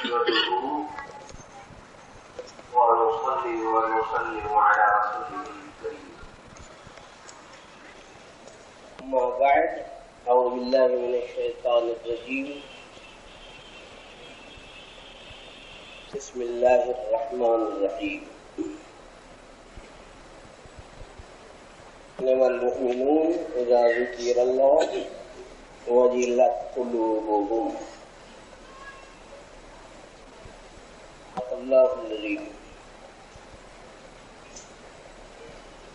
نحمده ونصلي ونسلم على رسوله الكريم. أما بعد، أعوذ بالله من الشيطان الرجيم. بسم الله الرحمن الرحيم. إنما المؤمنون إذا ذكر الله وجلت قلوبهم. الله العظيم.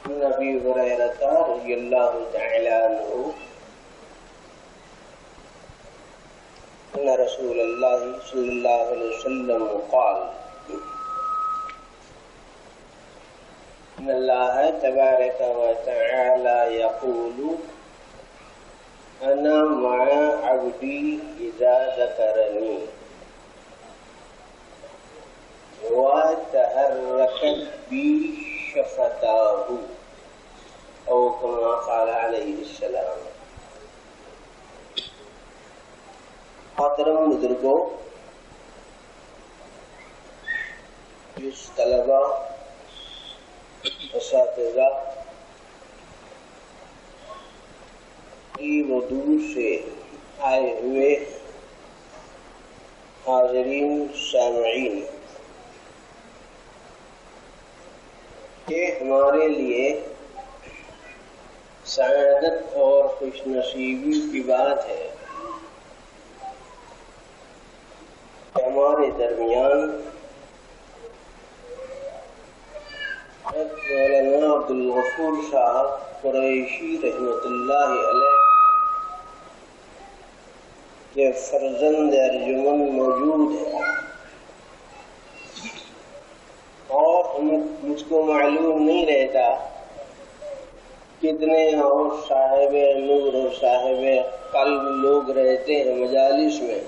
عن أبي هريرة رضي الله تعالى عنه أن رسول الله صلى الله عليه وسلم قال: إن الله تبارك وتعالى يقول: أنا مع عبدي إذا ذكرني وتحركت بي شفتاه، أو كما قال عليه السلام. محترم بزرگوں، جس طلبہ، اساتذہ قریب و دور سے آئے ہوئے حاضرین سامعین، یہ ہمارے لیے سعادت اور خوش نصیبی کی بات ہے کہ ہمارے درمیان مولانا عبدالغفور صاحب قریشی رحمۃ اللہ علیہ کے فرزند ارجمن موجود ہیں، اور مجھ کو معلوم نہیں رہتا کتنے اور صاحب نور اور صاحب قلب لوگ رہتے ہیں مجالس میں.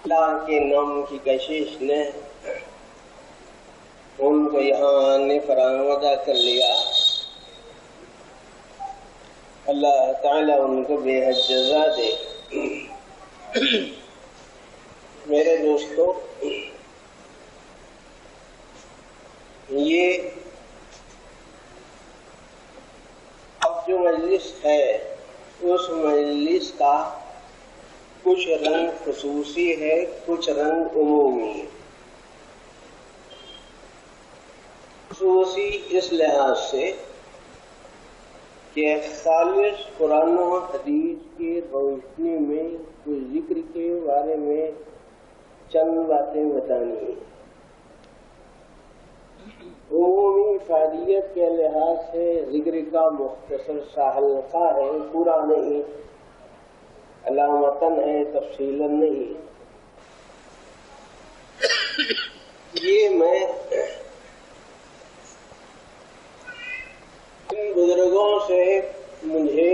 اللہ کے نام کی کشش نے ان کو یہاں آنے پر آمادہ کر لیا. اللہ تعالیٰ ان کو بے حد جزا دے. میرے دوستو، یہ اب جو مجلس ہے اس مجلس کا کچھ رنگ خصوصی ہے، کچھ رنگ عمومی. خصوصی اس لحاظ سے کہ خالص قرآن و حدیث کی روشنی میں کچھ ذکر کے بارے میں چند باتیں بتانی ہیں. عمومی فائدیت کے لحاظ سے ذکر کا مختصر سا حلقہ ہے، پورا نہیں، علامتاً ہے، تفصیلاً نہیں. یہ میں ان بزرگوں سے مجھے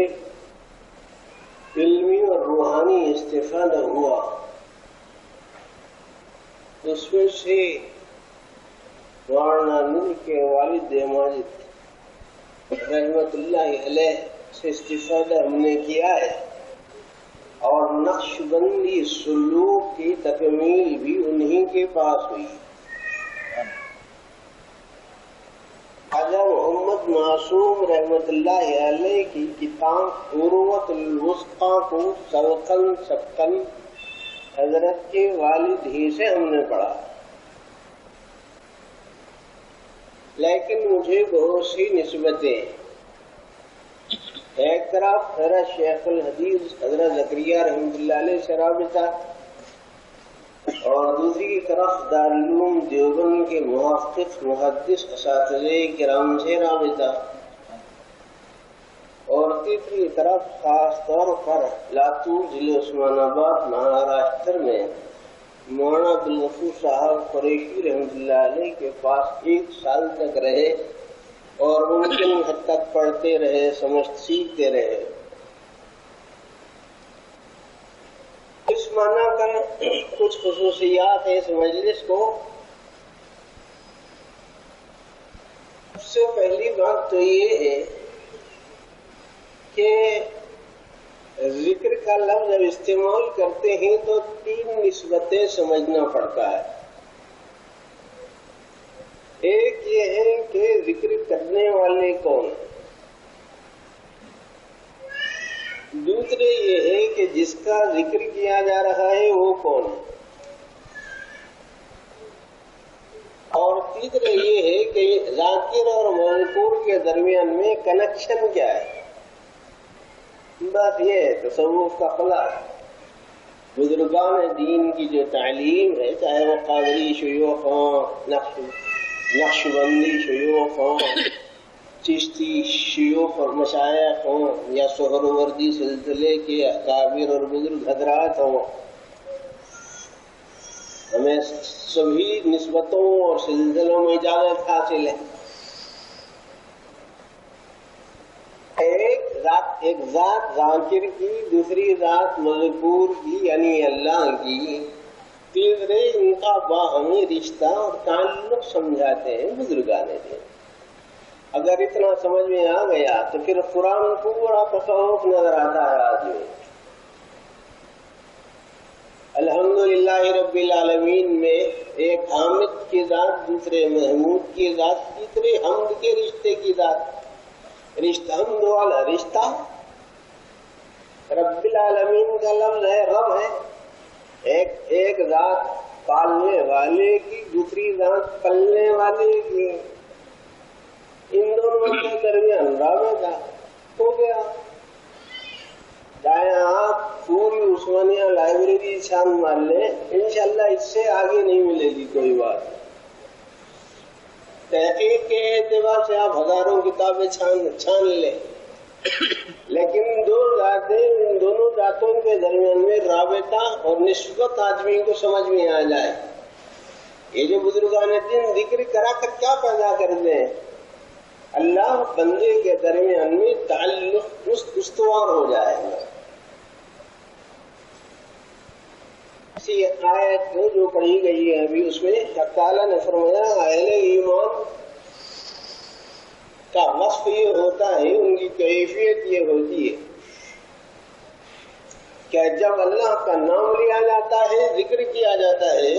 علمی اور روحانی استفادہ ہوا. اس میں سے مولانا نور کے والد ماجد رحمت اللہ علیہ سے استفادہ ہم نے کیا ہے، اور نقش بندی سلوک کی تکمیل بھی انہی کے پاس ہوئی. خواجہ محمد معصوم رحمت اللہ علیہ کی کتاب عروۃ الوثقی کو سبقاً سبقاً حضرت کے والد ہی سے ہم نے پڑھا، لیکن مجھے بہت سی نسبتیں، ایک طرف حضرت شیخ الحدیث حضرت زکریا رحمۃ اللہ علیہ سے رابطہ، اور دوسری طرف دارالعلوم دیوبند کے محقق محدث اساتذہ کرام سے رابطہ، اور تیسری طرف خاص طور پر لاتور ضلع عثمان آباد مہاراشٹر میں مولانا عبدالغفور صاحب قریشی رحمۃ اللہ علیہ کے پاس 1 سال تک رہے، اور ممکن حد تک پڑھتے رہے، سیکھتے رہے. اس معنی کا کچھ خصوصیات ہیں اس مجلس کو. سب سے پہلی بات تو یہ ہے کہ ذکر کا لفظ جب استعمال کرتے ہیں تو 3 نسبتیں سمجھنا پڑتا ہے. ایک یہ ہے کہ ذکر کرنے والے کون، دوسرے یہ ہے کہ جس کا ذکر کیا جا رہا ہے وہ کون، اور تیسرے یہ ہے کہ ذاکر اور مذکور کے درمیان میں کنیکشن کیا ہے. بات یہ ہے تصوف کا خلاصہ. بزرگان دین کی جو تعلیم ہے، چاہے وہ قادری شیوخ ہوں، نقش بندی شیوخ ہوں، چشتی شیوخ اور مشائخ ہوں، یا سہروردی سلسلے کے اکابر اور بزرگ حضرات ہوں، ہمیں سبھی نسبتوں اور سلسلوں میں اجازت حاصل ہے. ایک ذات ذاکر کی، دوسری ذات مذکور کی یعنی اللہ کی، تیسرے ان کا باہمی رشتہ اور تعلق سمجھاتے ہیں بزرگان دین. اگر اتنا سمجھ میں آ گیا تو پھر قرآن کو بڑا تصوف نظر آتا ہے آدمی. الحمدللہ رب العالمین میں ایک حامد کی ذات، دوسرے محمود کی ذات، تیسرے حمد کے رشتے کی ذات. رشتہ حمد والا رشتہ. رب العالمین کا لفظ ہے، رب ہے. ایک ذات پالنے والے کی، دوسری ذات پلنے والے کی، ان دونوں کے درمیان رابطہ ہو گیا. چاہے آپ پوری عثمانیہ لائبریری چھان مار لیں، انشاءاللہ اس سے آگے نہیں ملے گی کوئی بات. تحقیق کے اعتبار سے آپ ہزاروں کتابیں چھان لیں، لیکن ان دونوں ذاتوں کے درمیان میں رابطہ اور نسبت آدمی کو سمجھ میں آ جائے. یہ جو بزرگان دین ذکر کرا کر کیا پیدا کر دیں، اللہ بندے کے درمیان میں تعلق استوار ہو جائے گا. اسی آیت جو پڑھی گئی ہے ابھی، اس میں حق تعالیٰ نے فرمایا اہل ایمان کا وصف یہ ہوتا ہے، ان کی کیفیت یہ ہوتی ہے کہ جب اللہ کا نام لیا جاتا ہے، ذکر کیا جاتا ہے،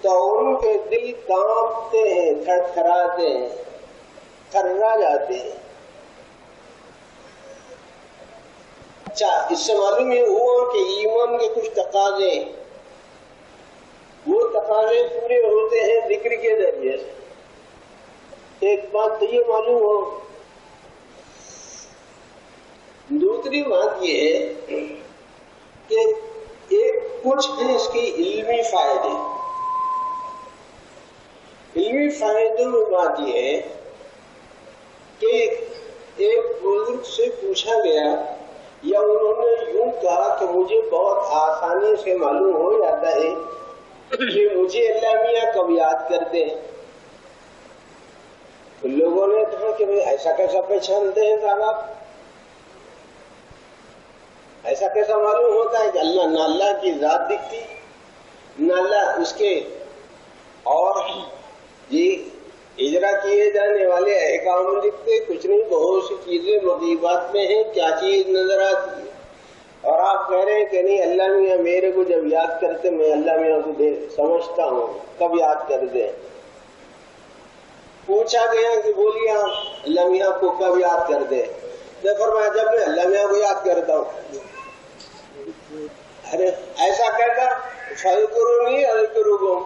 تو ان کے دل کانپتے ہیں، تھرتھراتے ہیں، تھرا جاتے ہیں. اچھا، اس سے معلوم یہ ہوا کہ ایمان کے کچھ تقاضے، وہ تقاضے پورے ہوتے ہیں ذکر کے ذریعے سے. ایک بات تو یہ معلوم ہو. دوسری بات یہ ہے کہ کچھ ہیں اس کے علمی فائدے. علمی فائدوں میں بات یہ ہے کہ ایک بزرگ سے پوچھا گیا، یا انہوں نے یوں کہا کہ مجھے بہت آسانی سے معلوم ہو جاتا ہے کہ مجھے اللہ میاں کب یاد کرتے ہیں. لوگوں نے کہا کہ ایسا کیسا پہچانتے ہیں صاحب، ایسا کیسا معلوم ہوتا ہے کہ اللہ، نہ اللہ کی ذات دکھتی، نہ اللہ اس کے اور اجرا کیے جانے والے احکام دکھتے، کچھ نہیں. بہت سی چیزیں مغیبات میں ہیں، کیا چیز نظر آتی ہے. اور آپ کہہ رہے ہیں کہ نہیں، اللہ میاں میرے کو جب یاد کرتے میں اللہ میاں کو سمجھتا ہوں، کب یاد کر دیں. پوچھا گیا کہ بولیے آپ اللہ میاں کو کب یاد کر دیں. میں فرمایا جب میں اللہ میاں کو یاد کرتا ہوں. ارے ایسا کہتا فَاذْكُرُونِي أَذْكُرُكُمْ.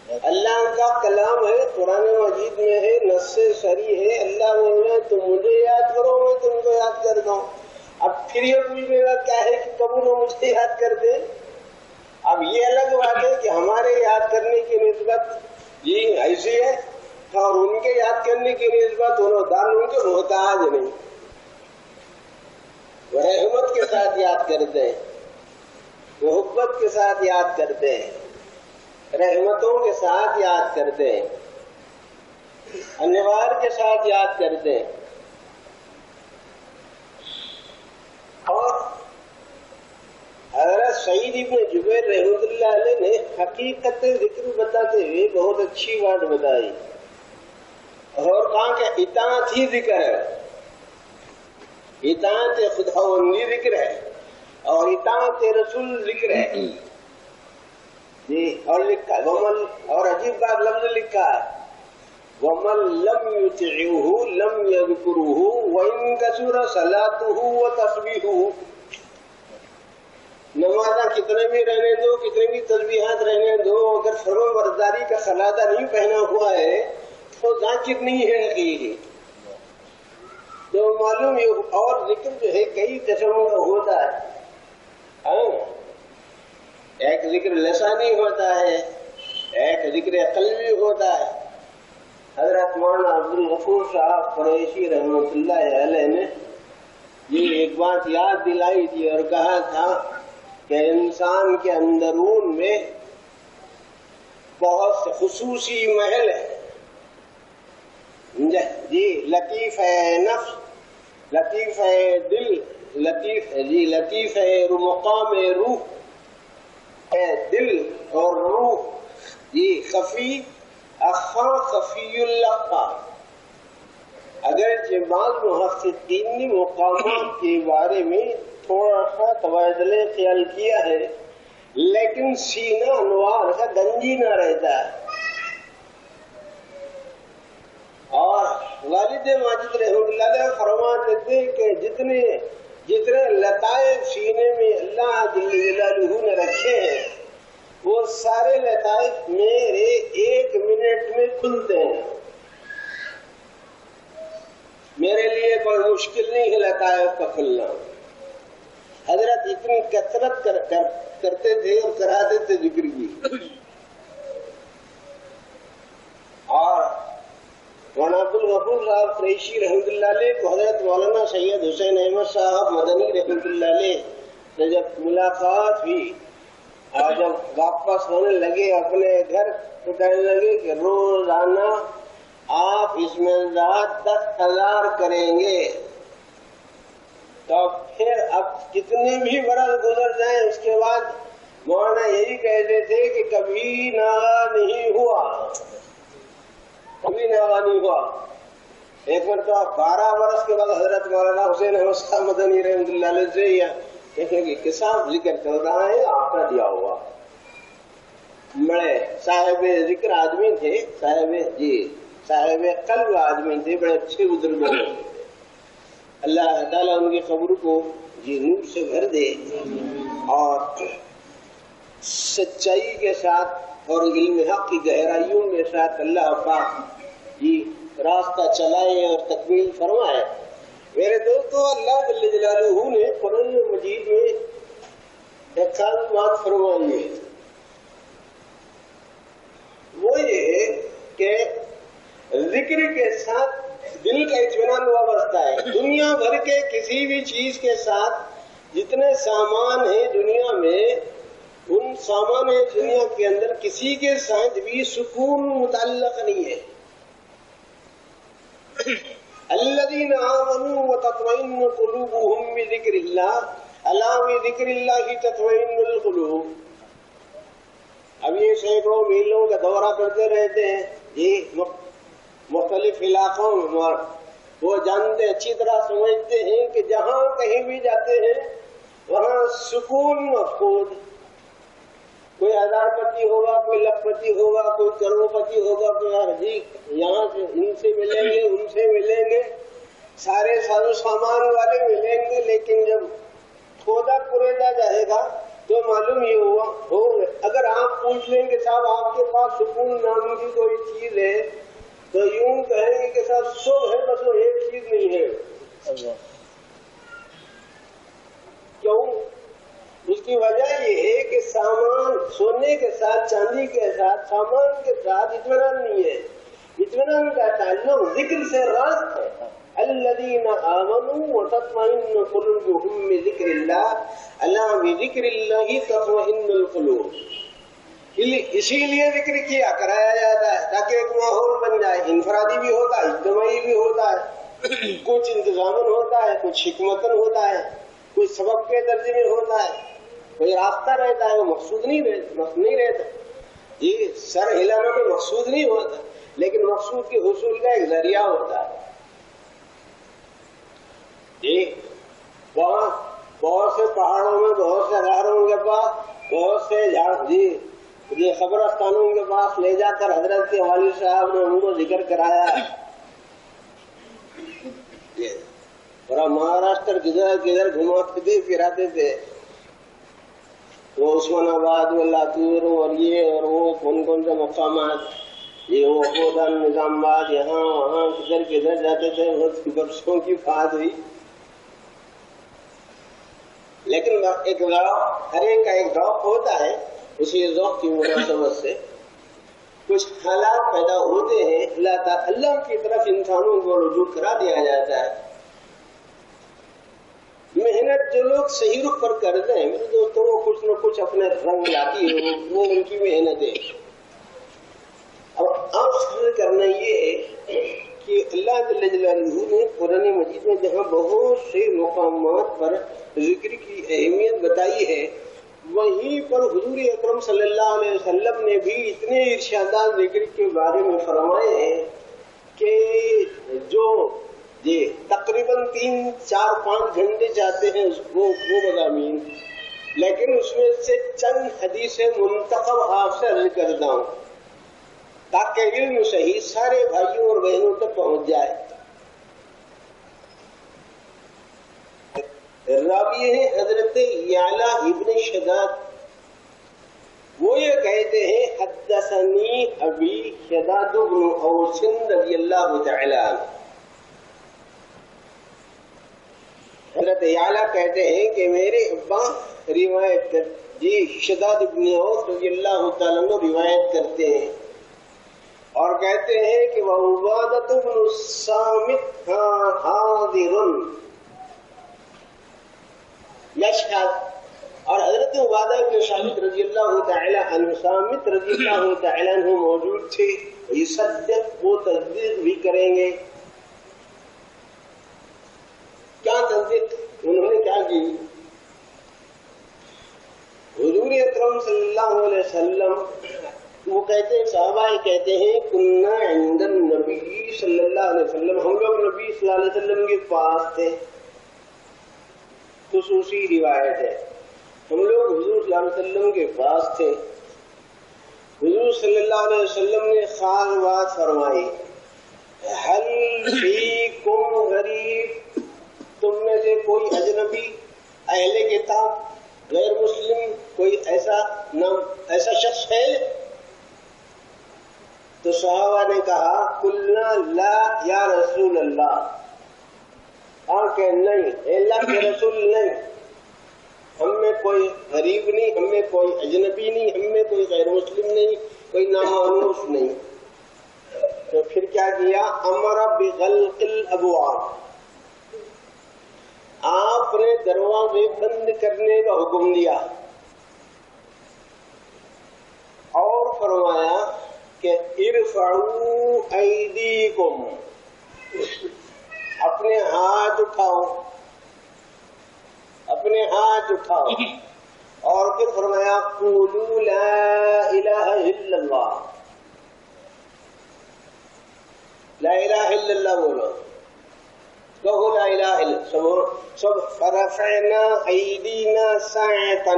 اللہ کا کلام ہے، قرآن مجید میں ہے، نص صریح ہے. اللہ بولے تم مجھے یاد کرو، میں تم کو یاد کرتا ہوں. اب پھر یہ پوچھنے کا کیا ہے کہ کب انہوں مجھے یاد کر دیں. اب یہ الگ بات ہے کہ ہمارے یاد کرنے کی نسبت ایسی ہے، اور ان کے یاد کرنے کی نسبت ان کے محتاج نہیں. وہ رحمت کے ساتھ یاد کرتے ہیں، محبت کے ساتھ یاد کرتے ہیں، رحمتوں کے ساتھ یاد کرتے ہیں، انوار کے ساتھ یاد کرتے ہیں. اور حضرت سعید ابن جبیر رحمۃ اللہ علیہ نے حقیقت ذکر بتاتے ہوئے بہت اچھی بات بتائی، اور کہا کہ اطاعت ہی ذکر ہے. اطاعت خداوندی ذکر ہے اور اطاعت رسول ذکر ہے جی. اور لکھا اور عجیب بات لفظ لکھا ہے وَمَن لَمْ يُطِعْهُ لَمْ يَذْكُرْهُ وَإِنْ كَثُرَ صَلَاتُهُ وَتَسْبِيحُهُ. نمازاں کتنے بھی رہنے دو، کتنے بھی تسبیحات رہنے دو، اگر فرمان برداری کا خلادہ نہیں پہنا ہوا ہے تو ذاکر نہیں ہے حقیقی. تو معلوم ہے. اور ذکر جو ہے کئی قسموں کا ہوتا ہے. ایک ذکر لسانی ہوتا ہے، ایک ذکر قلبی ہوتا ہے. حضرت مولانا عبدالغفور صاحب قریشی رحمۃ اللہ علیہ نے یہ ایک بات یاد دلائی تھی اور کہا تھا کہ انسان کے اندرون میں بہت سے خصوصی محل ہے جی. لطیف ہے نفس، لطیف ہے دل، لطیف ہے مقام روح ہے دل اور روح جی. خفی اخفا خفی اللخفا. اگرچہ بعض محققین نے مقامات کے بارے میں تھوڑا سا تبادلہ خیال کیا ہے، لیکن سینہ انوار کا گنجی نہ رہتا ہے. اور والد ماجد رحمۃ اللہ علیہ فرماتے تھے کہ جتنے لطائف سینے میں اللہ جل جلالہ نے رکھے ہیں وہ سارے لطائف میرے 1 منٹ میں کھلتے ہیں. میرے لیے کوئی مشکل نہیں ہے لطائف کا کھلنا. حضرت اتنی کثرت کرتے تھے اور کراتے تھے ذکر کی. اور مولانا عبدالغفور صاحب قریشی رحمۃ اللہ علیہ کو حضرت مولانا سید حسین احمد صاحب مدنی رحمۃ اللہ علیہ سے جب ملاقات ہوئی اور جب واپس ہونے لگے اپنے گھر تو کہنے لگے کہ روزانہ آپ اس میں 10,000 کریں گے. تو پھر اب کتنے بھی برس گزر جائیں اس کے بعد مولانا یہی کہتے تھے کہ کبھی ناغا نہیں ہوا، کبھی ناغا نہیں ہوا. ایک مرتبہ 12 برس کے بعد حضرت مولانا حسین احمد صاحب مدنی رحمۃ اللہ علیہ سے کہیں گے کہ صاحب ذکر چل رہا ہے آپ کا دیا ہوا. بڑے صاحب ذکر آدمی تھے، صاحب قلب آدمی تھے، بڑے اچھے بزرگ تھے. اللہ تعالیٰ ان کی قبر کو نور سے بھر دے اور سچائی کے ساتھ اور علم حق کی گہرائیوں کے ساتھ اللہ پاک راستہ چلائے اور تکمیل فرمائے. میرے دوستو، اللہ جل جلالہ نے قرآن مجید میں ایک خاص بات فرمائی ہے. وہ یہ ہے کہ ذکر کے ساتھ دل کا اطمینان وابستہ ہے. دنیا بھر کے کسی بھی چیز کے ساتھ جتنے سامان ہیں دنیا میں، ان سامان دنیا کے اندر کسی کے ساتھ بھی سکون متعلق نہیں ہے. الذین آمنوا وتطمئن قلوبهم بذکر اللہ الا بذکر اللہ تطمئن القلوب. اب یہ سینکڑوں میلوں کا دورہ کرتے رہتے ہیں مختلف علاقوں میں، وہ جانتے اچھی طرح سمجھتے ہیں کہ جہاں کہیں بھی جاتے ہیں وہاں سکون مفقود. کوئی 1000 پتی ہوگا، کوئی 1,00,000 پتی ہوگا، کوئی کروڑ پتی ہوگا، کوئی یہاں سے ان سے ملیں گے، ان سے ملیں گے، سارے ساز و سامان والے ملیں گے، لیکن جب کھودا کریدا جائے گا تو معلوم یہ ہوا اگر آپ پوچھ لیں کہ صاحب آپ کے پاس سکون نام کی کوئی چیز ہے تو یوں کہیں گے کہ صاحب سب ہے بس وہ ایک چیز نہیں ہے. کیوں؟ اس کی وجہ یہ ہے کہ سامان سونے کے ساتھ، چاندی کے ساتھ، سامان کے ساتھ اطمینان نہیں ہے. اطمینان کا تعلق ذکر سے راست ہے. الذین آمنوا وتطمئن قلوبهم بذکر اللہ الا بذکر اللہ تطمئن القلوب. اسی لیے ذکر کیا کرایا جاتا ہے تاکہ ایک ماحول بن جائے. انفرادی بھی ہوتا ہے، اجتماعی بھی ہوتا ہے، کچھ انتظامن ہوتا ہے، کچھ حکمتن ہوتا ہے، کچھ سبب کے درجے میں ہوتا ہے، کوئی راستہ رہتا ہے، وہ مقصود نہیں رہتا. یہ سر ہلانا کوئی مقصود نہیں ہوتا، لیکن مقصود کے حصول کا ایک ذریعہ ہوتا ہے. وہاں بہت سے پہاڑوں میں بہت سے غاروں کے پاس بہت سے یہ قبرستانوں کے پاس لے جا کر حضرت کے والد صاحب نے ان کو ذکر کرایا ہے. اور مہاراشٹر کدھر گھماتے پھراتے تھے. وہ عثمان آباد میں لاتور اور یہ اور وہ کون سے مقامات, یہ وہ خودان نظام آباد, یہاں وہاں کدھر جاتے تھے. بہت برسوں کی بات ہوئی. لیکن ایک ذوق, ہر ایک کا ایک ذوق ہوتا ہے. اسی ذوق کی مناسبت سے کچھ حالات پیدا ہوتے ہیں, اللہ کی طرف انسانوں کو رجوع کرا دیا جاتا ہے. محنت جو لوگ صحیح رخ پر کرتے ہیں میرے دوستوں, وہ کچھ نہ کچھ اپنے رنگ لاتی ہے, وہ ان کی محنت ہے. اب آپ سمجھ کرنا یہ ہے کہ اللہ جل جلالہ نے قرآن مجید میں جہاں بہت سے مقامات پر ذکر کی اہمیت بتائی ہے, وہیں پر حضور اکرم صلی اللہ علیہ وسلم نے بھی اتنے ارشادات ذکر کے بارے میں فرمائے ہیں کہ جو تقریباً 3, 4, 5 گھنٹے جاتے ہیں وہ مضامین. لیکن اس میں سے چند حدیثیں منتخب آپ سے عرض کرتا ہوں تاکہ علم صحیح سارے بھائیوں اور بہنوں تک پہنچ جائے. راوی ہیں حضرت یعلا ابن شداد, وہ یہ کہتے ہیں حدثنی ابی شداد بن اوس رضی اللہ تعالی عنہ. حضرت یعلا کہتے ہیں کہ میرے ابا روایت شداد بن اوس رضی اللہ تعالیٰ عنہ روایت کرتے ہیں اور کہتے ہیں کہ وعبادۃ بن الصامت حاضر یشہد, اور حضرت عبادہ بن صامت رضی اللہ تعالی عنہ, صامت رضی اللہ تعالی عنہ موجود تھے. یصدق, وہ تصدیق بھی کریں گے. کیا تصدیق انہوں نے کیا کی؟ حضور اکرم صلی اللہ علیہ وسلم وہ کہتے ہیں, صحابہ کہتے ہیں کنا عند النبی صلی اللہ علیہ وسلم, ہم لوگ نبی صلی اللہ علیہ وسلم کے پاس تھے. خصوصی روایت ہے, ہم لوگ حضور صلی اللہ علیہ وسلم کے پاس تھے. حضور صلی اللہ علیہ وسلم نے خاص بات فرمائی, هل فیکم غریب, تم میں سے کوئی اجنبی, اہل کتاب, غیر مسلم, کوئی ایسا شخص ہے؟ تو صحابہ نے کہا قلنا لا یا رسول اللہ, کہ نہیں اللہ کے رسول نہیں, ہم میں کوئی غریب نہیں, ہم میں کوئی اجنبی نہیں, ہم میں کوئی غیر مسلم نہیں, کوئی نامانوس نہیں. تو پھر کیا کیا؟ امر بغلق الابواب, آپ نے دروازے بند کرنے کا حکم دیا اور فرمایا کہ ارفعوا ایدیکم, اپنے ہاتھ اٹھاؤ, اپنے ہاتھ اٹھاؤ. اور پھر فرمایا قولوا لا الہ الا اللہ, لا الہ الا اللہ بولو, کہو لا الہ الا. سب فرفعنا ایدینا ساعتا,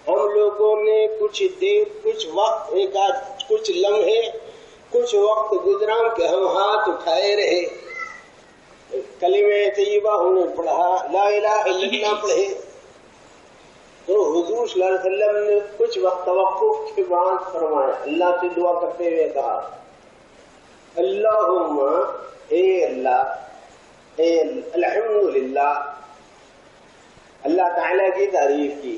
ہم لوگوں نے کچھ دیر, کچھ وقت, کچھ لمحے, کچھ وقت گزرا کہ ہم ہاتھ اٹھائے رہے. کلمہ طیبہ انہوں نے پڑھا, لا الہ الا اللہ پڑھے. تو حضور صلی اللہ علیہ وسلم نے کچھ وقت توقف کے بعد فرمایا, اللہ سے دعا کرتے ہوئے کہا اللہم, اے اللہ, الحمدللہ, اللہ تعالیٰ کی تعریف کی.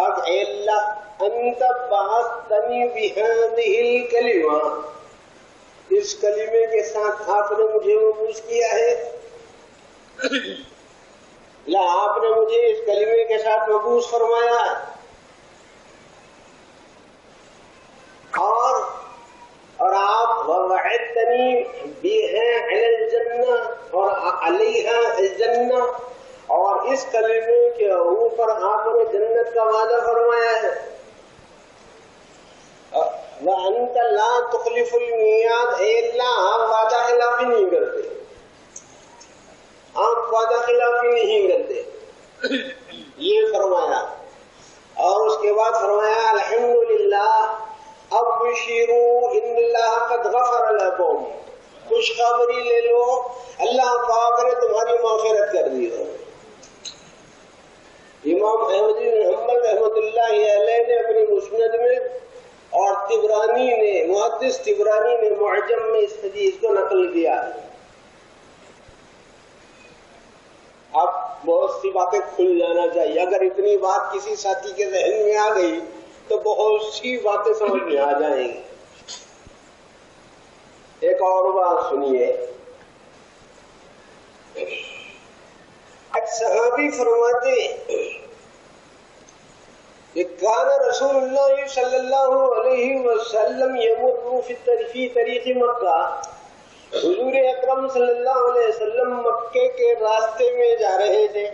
اب اے اللہ انت بعثتنی بہذہ الکلمہ, اس کلمے کے ساتھ آپ نے مجھے مبعوث کیا ہے. لا, آپ نے مجھے اس کلمے کے ساتھ مبعوث فرمایا ہے. اور آپ ووعدتنی بہا علی الجنہ, اور علیہا الجنہ, اور اس کلمے کے اوپر آپ نے جنت کا وعدہ فرمایا ہے. وانت لا تخلف المیعاد, اے اللہ آپ وعدہ خلافی نہیں کرتے, آپ وعدہ خلافی نہیں کرتے. یہ فرمایا، اور اس کے بعد فرمایا الحمدللہ ابشروا ان اللہ قد غفر لکم، خوشخبری لے لو اللہ پاک نے تمہاری مغفرت کر دی ہے۔ امام احمد بن حنبل رحمۃ اللہ علیہ نے اپنی مسند میں اور طبرانی نے، محدث طبرانی نے معجم میں اس حدیث کو نقل کیا۔ اب بہت سی باتیں کھل جانا چاہیے، اگر اتنی بات کسی ساتھی کے ذہن میں آ گئی تو بہت سی باتیں سمجھ میں آ جائیں گی۔ ایک اور بات سنیے، ایک صحابی فرماتے کہ کان رسول اللہ صلی اللہ علیہ وسلم یمر فی طریق مکہ، حضور اکرم صلی اللہ علیہ وسلم مکے کے راستے میں جا رہے تھے،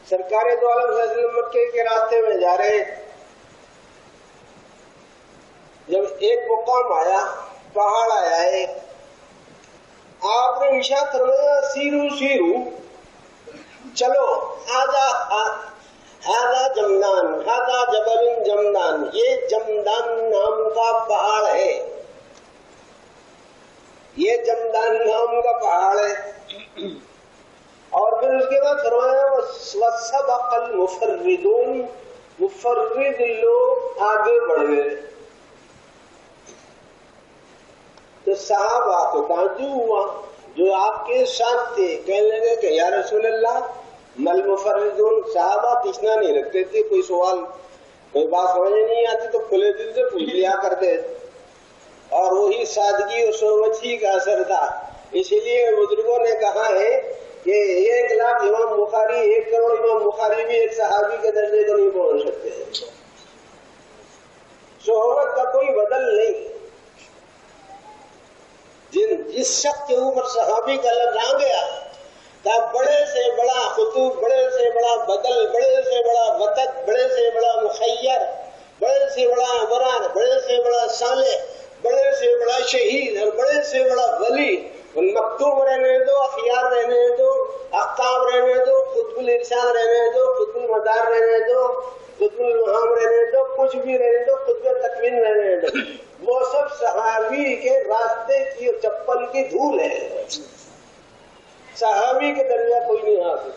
سرکار دو عالم صلی اللہ علیہ وسلم مکے کے راستے میں جا رہے تھے، جب ایک مقام آیا، پہاڑ آیا ہے، آپ نے ارشاد فرمایا سیرو سیرو، چلو، ہاذا جمدان، ہاذا جبل جمدان، یہ جمدان نام کا پہاڑ ہے، یہ جمدان نام کا پہاڑ ہے۔ اور پھر اس کے بعد فرمایا وَسَبَقَ الْمُفَرِّدُونَ، مفرد لوگ آگے بڑھ گئے۔ تو صحابہ کو تعجب ہوا جو آپ کے ساتھ تھے، کہنے لگے کہ یا رسول اللہ مل مفردون، صحابہ تشنا نہیں رکھتے تھے، کوئی سوال کوئی بات سمجھ نہیں آتی تو کھلے دل سے پوچھ لیا کرتے، اور وہی سادگی اور سوچی کا اثر تھا۔ اسی لیے بزرگوں نے کہا ہے کہ 1,00,000 امام بخاری، 1 کروڑ امام بخاری بھی ایک صحابی کے درجے کو نہیں پہنچ سکتے۔ صحبت کا کوئی بدل نہیں، جس شخص کے اوپر صحابی کا لفظ آ گیا تھا، بڑے سے بڑا خطوب، بڑے سے بڑا بدل، بڑے سے بڑا وطد، بڑے سے بڑا مخیر، بڑے سے بڑا ابرار، بڑے سے بڑا صالح، بڑے سے بڑا شہید اور بڑے سے بڑا ولی، ان مکتوب رہنے دو، اخیار رہنے دو، اقطاب رہنے دو، قطب الارشاد رہنے دو، قطب المدار رہنے دو، قطب المحام رہنے دو، کچھ بھی رہنے دو، قطب تکوین رہنے دو، وہ سب صحابی کے راستے کی چپل کی دھول ہے، صحابی کے درجہ کوئی نہیں حاصل،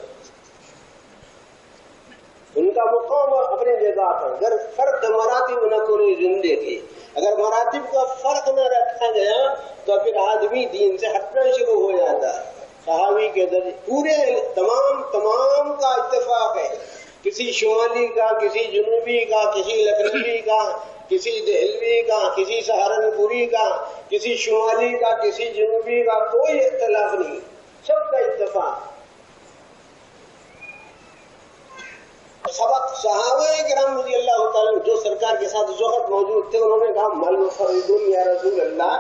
ان کا مقام اپنی جگہ پر۔ اگر فرق مراتب نہ کوئی زندگی، اگر مراتب کا فرق نہ رکھا گیا تو پھر آدمی دین سے ہٹنا شروع ہو جاتا ہے۔ صحابی کے درجے پورے تمام کا اتفاق ہے، کسی شمالی کا، کسی جنوبی کا، کسی لکھنوی کا، کسی دہلوی کا، کسی سہارنپوری کا، کسی شمالی کا، کسی جنوبی کا، کوئی اختلاف نہیں، سب کا اتفاق۔ سبق صحابہ کرام رضی اللہ تعالیٰ جو سرکار کے ساتھ اس وقت موجود تھے، انہوں نے کہا مل مفردون یا رسول اللہ،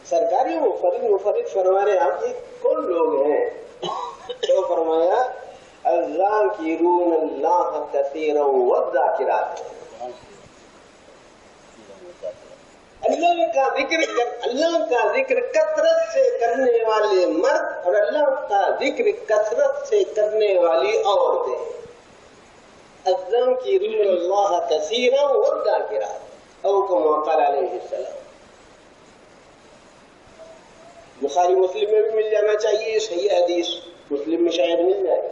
سرکاری مفرد فرما رہے آپ یہ کون لوگ ہیں؟ تو فرمایا الذاکرون اللہ کثیرا والذاکرات، اللہ کا ذکر کثرت سے کرنے والے مرد اور اللہ کا ذکر کثرت سے کرنے والی عورتیں۔ الذاکرون اللہ کثیرا والذاکرات او کما قال علیہ السلام۔ بخاری مسلم میں بھی مل جانا چاہیے، صحیح حدیث مسلم میں شاید مل جائے۔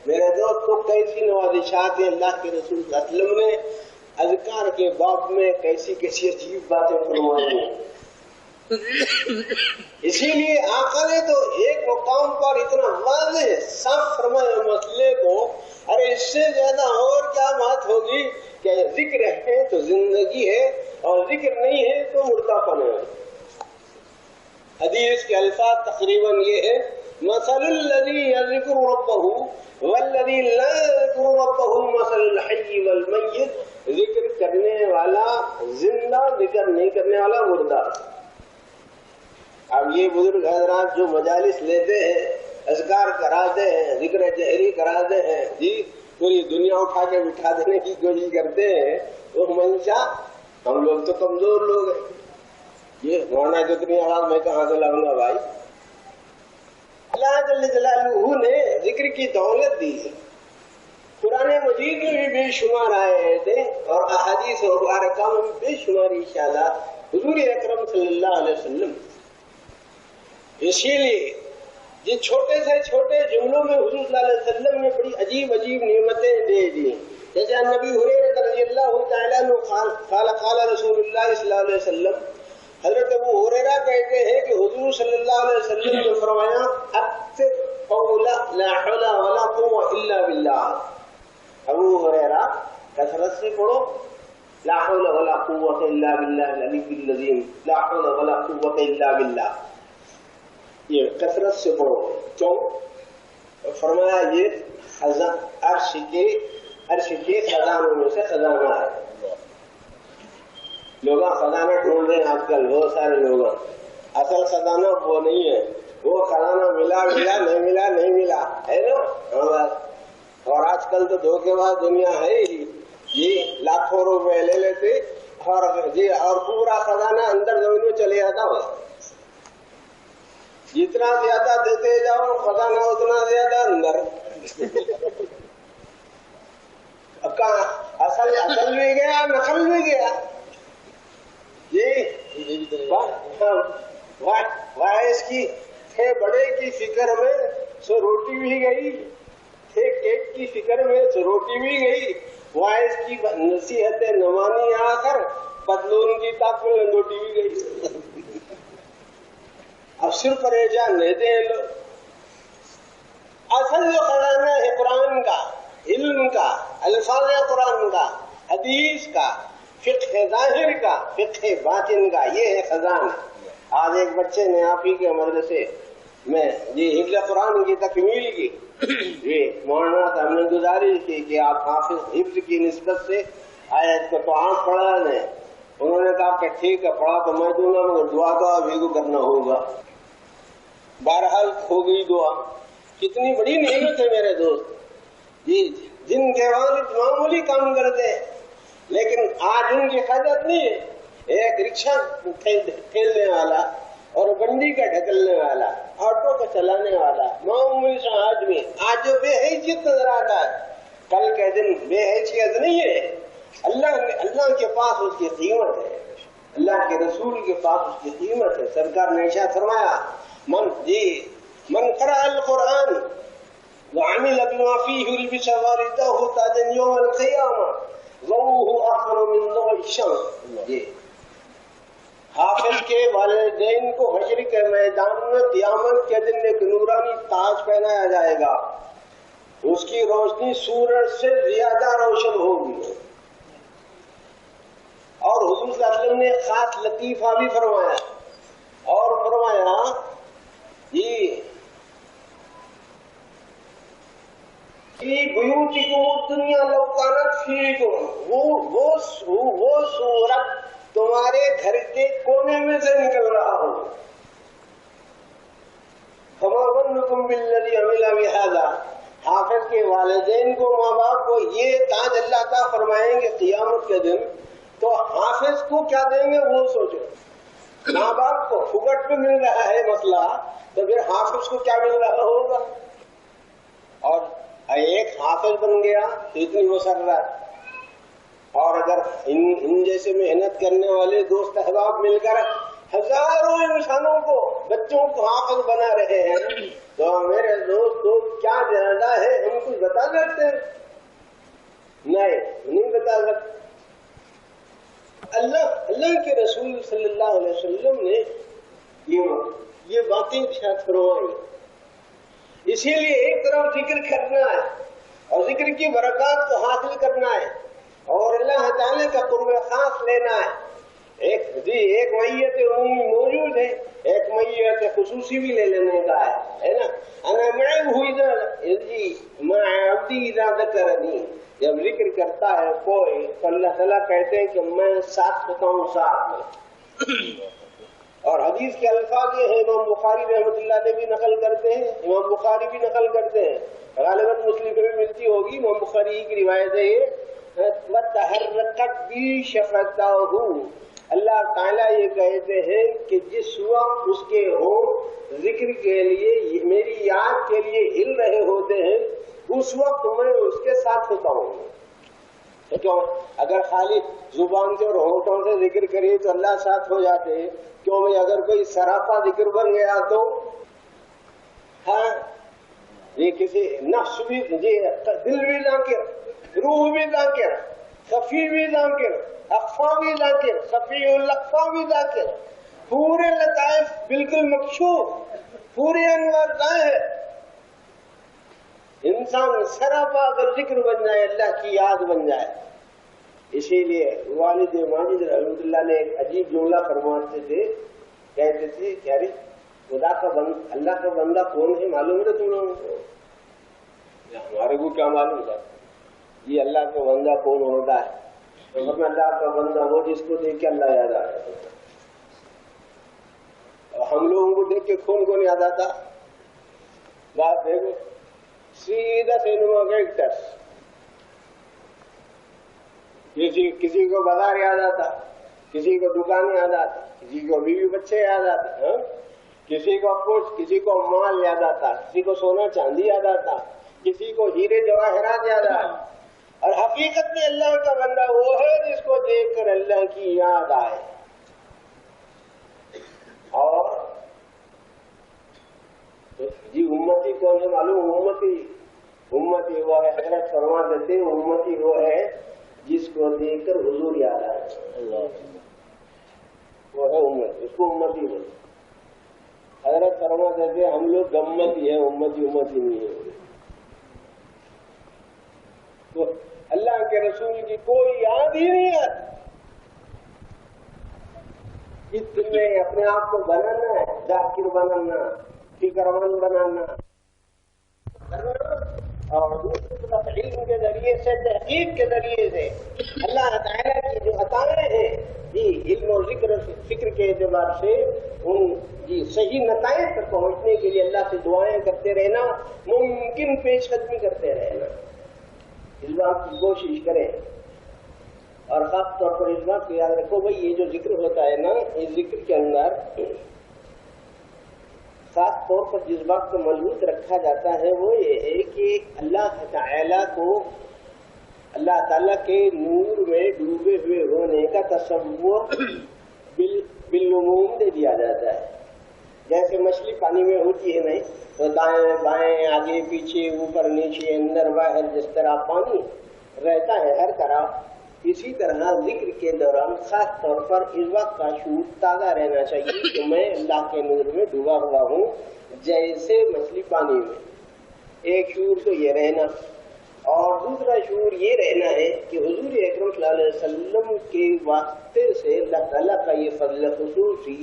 میرے دوست کو کیسی نوازشات ہیں اللہ کے رسول صلی اللہ علیہ وسلم نے اذکار کے باب میں کیسی کیسی عجیب باتیں فرمائی ہیں۔ اسی لیے آقا نے تو ایک مقام پر اتنا واضح صاف فرمایا مسئلے کو، ارے اس سے زیادہ اور کیا بات ہوگی کہ ذکر ہے تو زندگی ہے اور ذکر نہیں ہے تو مردہ پن ہے۔ حدیث کے الفاظ تقریباً یہ ہے مثل الذی یذکر ربہ والذی لا یذکر ربہ مثل الحی والمیت، ذکر کرنے والا زندہ، ذکر نہیں کرنے والا مردہ۔ اب یہ بزرگ حضرات جو مجالس لیتے ہیں، اذکار کراتے ہیں، ذکر جہری کراتے ہیں، جی پوری دنیا اٹھا کے بٹھا دینے کی کوشش کرتے ہیں، وہ منشا ہم لوگ تو کمزور لوگ ہیں، یہ ہونا کتنی آواز میں کہاں سے لاؤں گا بھائی؟ اللہ جل جلالہ نے ذکر کی دولت دی ہے. قرآن مجید میں بھی بے شمار آئے تھے اور احادیث مبارکہ میں بے شمار اشارات حضور اکرم صلی اللہ علیہ وسلم. اسی لیے جس چھوٹے سے چھوٹے جملوں میں حضور صلی اللہ علیہ وسلم نے بڑی عجیب عجیب نعمتیں دے دی. جیسے نبی ہریرہ رضی اللہ تعالیٰ عنہ قال رسول اللہ صلی اللہ علیہ وسلم، حضرت ابو ہریرہ کہتے ہیں کہ حضور صلی اللہ علیہ وسلم نے فرمایا اکثر قول لا حول ولا قوة الا باللہ. ابو ہریرہ کثرت سے پڑھو لا حول ولا قوة الا باللہ العلی العظیم، لا حول ولا قوة الا باللہ. یہ کثرت سے پڑھو. کیوں؟ فرمایا یہ عرش کے خزانوں میں سے خزانہ ہے. لوگ خزانہ ڈھونڈ رہے ہیں آج کل، بہت سارے لوگ. اصل خزانہ وہ نہیں ہے، وہ خزانہ ملا نہیں ملا ہے نا. اور آج کل تو دھوکے باز دنیا ہے ہی. یہ لاکھوں روپے لے لیتے اور پورا خزانہ اندر زمین میں چلے جاتا ہو. جتنا زیادہ دیتے جاؤ خزانہ اتنا زیادہ اندر. اصل بھی گیا نقل بھی گیا. وائس کی تھے بڑے کی فکر میں سو روٹی بھی گئی، تھے کیک کی فکر میں سو روٹی بھی گئی. وائس کی نصیحت نمانی آ کر پتلون کی طاق میں لنگوٹی بھی گئی. اب صرف پریشان رہتے ہیں لوگ. اصل جو خزانہ ہے قرآن کا، علم کا، الفاظ قرآن کا، حدیث کا، فقہ ظاہر کا، فقہ باطن کا، یہ ہے خزانہ. آج ایک بچے نے آپ ہی کے مدرسے میں حفظ قرآن کی تکمیل کی. یہ مولانا سے ہم نے گزارش کی کہ آپ حفظ کی نسبت سے آیت کو تو آپ پڑھا دیں. انہوں نے کہا کہ ٹھیک ہے پڑھا تو میں دوں گا مگر دعا تو آپ ہی کو کرنا ہوگا. بہرحال ہو گئی دعا. کتنی بڑی نعمت ہے میرے دوست. جن کے والد معمولی کام کرتے ہیں لیکن آج ان کی قدر نہیں ہے. ایک رکشہ ٹھیلنے والا اور گنڈی کا ڈھکلنے والا، آٹو کا چلانے والا معمولی سا آدمی آج جو بے حیثیت نظر آتا ہے، کل کے دن بے حیثیت نہیں ہے. اللہ کے پاس اس کی قیمت ہے، اللہ کے رسول کے پاس اس کی قیمت ہے. سرکار نے ارشاد فرمایا من قرأ القرآن وعمل بما فيه لبس والده تاجا يوم القيامة ضوءه أحمر من ضوء الشمس. حافظ کے والدین کو حشر کے میدان میں قیامت کے دن ایک نورانی تاج پہنایا جائے گا، اس کی روشنی سورج سے زیادہ روشن ہوگی. اور حضور صلی اللہ علیہ وسلم نے خاص لطیفہ بھی فرمایا اور فرمایا بیوتکم الدنیا لو کانت فیکم، وہ صورت تمہارے گھر کے کونے میں سے نکل رہا ہو. فما ظنکم بالذی عمل بہذا. حافظ کے والدین کو، ماں باپ کو یہ تاج اللہ تعالیٰ فرمائیں گے قیامت کے دن، تو حافظ کو کیا دیں گے وہ سوچو. ماں باپ کو پھگٹ میں مل رہا ہے مسئلہ، تو پھر حافظ کو کیا مل رہا ہوگا. اور ایک حافظ بن گیا تو اتنی مسرت. اور اگر ان جیسے محنت کرنے والے دوست احباب مل کر ہزاروں انسانوں کو، بچوں کو حافظ بنا رہے ہیں، تو میرے دوست کیا زیادہ ہے ہم کچھ بتا سکتے ہیں؟ نہیں بتا سکتے. اللہ کے رسول صلی اللہ علیہ وسلم نے یہ باتیں ارشاد فرمائی. اسی لیے ایک طرف ذکر کرنا ہے اور ذکر کی برکات کو حاصل کرنا ہے اور اللہ تعالی کا قرب خاص لینا ہے. ایک میت عمومی موجود ہے، ایک میت خصوصی بھی لے لینے کا ہے نا. انا مع عبدی اذا ذکرنی، جب ذکر کرتا ہے کوئی تو اللہ تعالیٰ کہتے ہیں کہ میں ساتھ ہوتا ہوں ساتھ میں. اور حدیث کے الفاظ یہ ہیں، امام بخاری رحمۃ اللہ علیہ بھی نقل کرتے ہیں، امام بخاری بھی نقل کرتے ہیں، غالباً مسلم میں بھی ملتی ہوگی. امام بخاری کی روایت ہے یہ وَتَحَرَّكَتْ بِي شَفَتَاهُ. اللہ تعالیٰ یہ کہتے ہیں کہ جس وقت اس کے ہونٹ ذکر کے لیے میری یاد کے لیے ہل رہے ہوتے ہیں اس وقت میں اس کے ساتھ ہوتا ہوں. کیوں؟ اگر خالی زبان سے اور ہونٹوں سے ذکر کریے تو اللہ ساتھ ہو جاتے ہیں. کیوں بھائی؟ اگر کوئی سراپا ذکر بن گیا تو ہاں یہ کسی نفس بھی دل بھی ذاکر، روح بھی ذاکر، خفی بھی ذاکر، اخفا بھی ذاکر، خفی الاخفا بھی ذاکر، پورے لطائف بالکل مکشوف، پورے انوار ظاہر. انسان سراپا اگر ذکر بن جائے، اللہ کی یاد بن جائے. اسی لیے والد ماجد رحمۃ اللہ نے ایک عجیب جملہ فرماتے تھے، کہتے تھے کہ ارے خدا کا بندہ، اللہ کا بندہ کون ہے معلوم ہے تم لوگوں کو؟ ہمارے کو کیا معلوم تھا یہ اللہ کا بندہ کون ہوتا ہے؟ تو اللہ کا بندہ وہ جس کو دیکھ کے اللہ یاد آ رہا ہے. اور ہم لوگوں کو دیکھ کے کون یاد آتا؟ بات دیکھو، سیدھا سینما کا ایکٹرس. کسی کو بازار یاد آتا، کسی کو دکان یاد آتی، کسی کو بیوی بچے یاد آتے، کسی کو کچھ، کسی کو مال یاد آتا، کسی کو سونا چاندی یاد آتا، کسی کو ہیرے جواہرات یاد آتا. اور حقیقت میں اللہ کا بندہ وہ ہے جس کو دیکھ کر اللہ کی یاد آئے. اور جی امتی کون ہے معلوم؟ امتی وہ ہے، حضرت فرما دیتے امتی وہ ہے جس کو دیکھ کر حضور یاد آئے. وہ ہے امت، اس کو امتی بولے. حضرت فرما دیتے ہم لوگ گمتی ہیں، امتی نہیں ہے. تو اللہ کے رسول کی کوئی یاد ہی نہیں آتی. اس دل میں اپنے آپ کو بنانا ہے، ذاکر بنانا، فکر مند بنانا، اور دوسری طرف علم کے ذریعے سے، تحقیق کے ذریعے سے اللہ تعالیٰ کی جو عطائیں ہیں جی علم اور فکر کے اعتبار سے ان جی صحیح نتائج تک پہنچنے کے لیے اللہ سے دعائیں کرتے رہنا، ممکن پیش قدمی کرتے رہنا. اس بات کی کوشش کریں. اور خاص طور پر اس بات کو یاد رکھو بھائی یہ جو ذکر ہوتا ہے نا، اس ذکر کے اندر خاص طور پر جس بات کو مضبوط رکھا جاتا ہے وہ یہ ہے کہ اللہ تعالیٰ کو، اللہ تعالیٰ کے نور میں ڈوبے ہوئے ہونے کا تصور بالعموم دے دیا جاتا ہے. جیسے مچھلی پانی میں ہوتی ہے نہیں تو دائیں بائیں، آگے پیچھے، اوپر نیچے، اندر باہر جس طرح پانی رہتا ہے ہر طرح، اسی طرح ذکر کے دوران خاص طور پر اس وقت کا شعور تازہ رہنا چاہیے کہ میں اللہ کے نور میں ڈوبا ہوا ہوں جیسے مچھلی پانی میں. ایک شعور تو یہ رہنا، اور دوسرا شعور یہ رہنا ہے کہ حضور اکرم صلی اللہ علیہ وسلم کے واسطے سے اللہ تعالیٰ کا یہ فضل خصوصی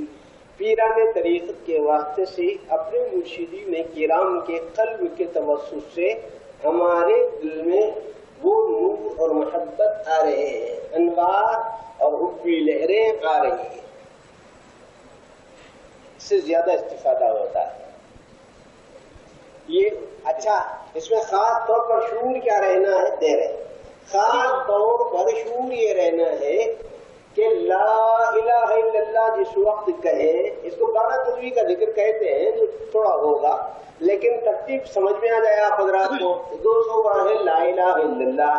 پیران طریقت کے واسطے سے اپنے مرشدین کرام کے قلب کے توسط سے ہمارے دل میں وہ نور اور محبت آ رہے ہیں، انوار اور حبی لہریں آ رہی ہیں. اس سے زیادہ استفادہ ہوتا ہے. یہ اچھا، اس میں خاص طور پر شعور کیا رہنا ہے؟ دے رہے خاص طور پر شعور یہ رہنا ہے کہ لا الہ الا اللہ جس وقت کہیں، اس کو 12 تسبیح کا ذکر کہتے ہیں جو تھوڑا ہوگا لیکن ترتیب سمجھ میں آ جائے آپ حضرات کو. 200 بار ہے لا الہ الا اللہ،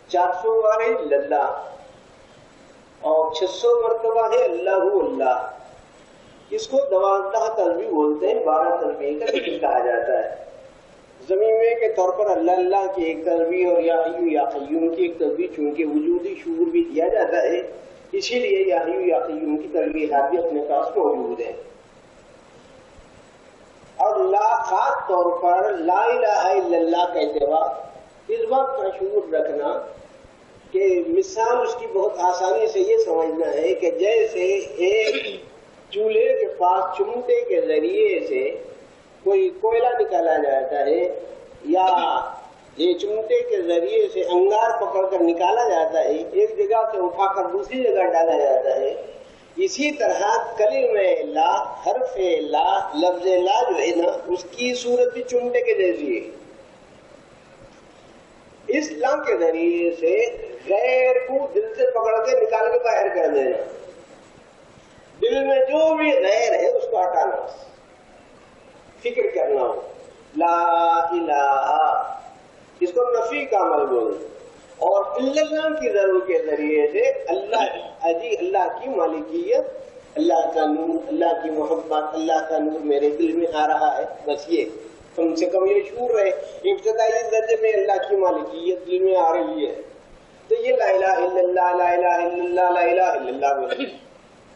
400 بار ہے الا اللہ، اور 600 مرتبہ ہے اللہ اللہ. اس کو 12 تسبیح بولتے ہیں، 12 تسبیح کا ذکر کہا جاتا ہے. زمین کے طور پر اللہ اللہ کی ایک تسبیح اور یا حی یا قیوم کی ایک تسبیح، چونکہ وجودی شعور بھی دیا جاتا ہے اسی لیے یا حی یا قیوم کی تسبیحات بھی اپنے پاس موجود ہے. اور خاص طور پر لا الہ الا اللہ کہتے وقت اس وقت کا شعور رکھنا کہ مثال اس کی بہت آسانی سے یہ سمجھنا ہے کہ جیسے ایک چولہے کے پاس چمٹے کے ذریعے سے کوئی کوئلہ نکالا جاتا ہے یا یہ چمٹے کے ذریعے سے انگار پکڑ کر نکالا جاتا ہے، ایک جگہ سے اٹھا کر دوسری جگہ ڈالا جاتا ہے، اسی طرح کلمہ لا، حرف لا، لفظ لا جو ہے نا اس کی صورت بھی چمٹے کے جیسی ہے. اس لا کے ذریعے سے غیر کو دل سے پکڑ کے نکال کے باہر کر دینا، دل میں جو بھی غیر ہے اس کو ہٹانا. فکر کرنا ہو. لا الہ اس کو نفی کا عمل بولے اور اللہ کی ضرور کے ذریعے سے اللہ کی مالکیت، اللہ کا نور، اللہ کی محبت، اللہ کا نور میرے دل میں آ رہا ہے. بس یہ کم سے کم یہ شعور رہے ابتدائی درجے میں اللہ کی مالکیت دل میں آ رہی ہے. تو یہ لا الہ الا اللہ، لا الہ الا اللہ، لا الہ الا اللہ